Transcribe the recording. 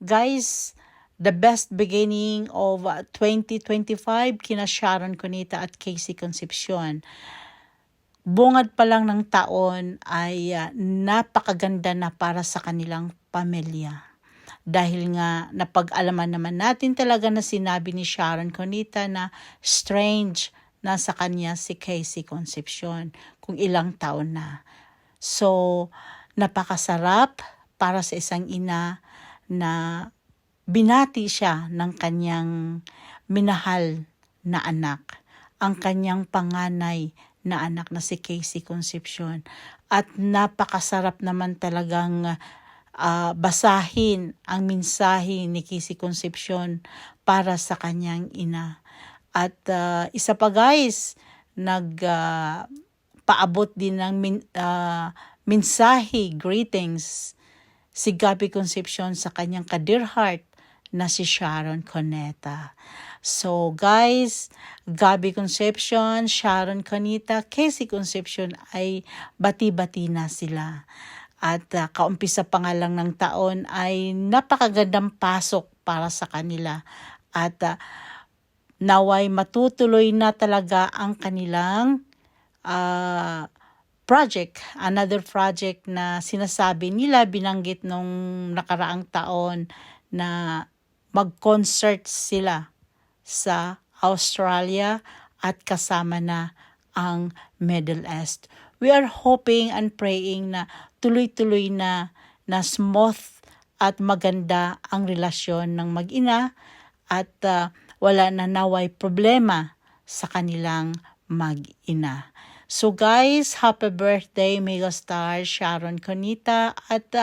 Guys, the best beginning of 2025 kina Sharon Cunita at Casey Concepcion. Bungad pa lang ng taon ay napakaganda na para sa kanilang pamilya. Dahil nga napag-alaman naman natin talaga na sinabi ni Sharon Cunita na strange na sa kanya si Casey Concepcion kung ilang taon na. So, napakasarap para sa isang ina na binati siya ng kanyang minahal na anak, ang kanyang panganay na anak na si Casey Concepcion. At napakasarap naman talagang basahin ang mensahe ni Casey Concepcion para sa kanyang ina. At isa pa guys, paabot din ng mensahe, greetings, si Gabby Concepcion sa kanyang ka-dear heart na si Sharon Cunita. So guys, Gabby Concepcion, Sharon Cunita, Casey Concepcion ay bati-bati na sila. At kaumpisa pa nga lang ng taon ay napakagandang pasok para sa kanila. At naway matutuloy na talaga ang kanilang project, another project na sinasabi nila, binanggit nung nakaraang taon na mag-concert sila sa Australia at kasama na ang Middle East. We are hoping and praying na tuloy-tuloy na smooth at maganda ang relasyon ng mag-ina at wala na naway problema sa kanilang mag-ina. So guys, happy birthday megastar Sharon Cunita at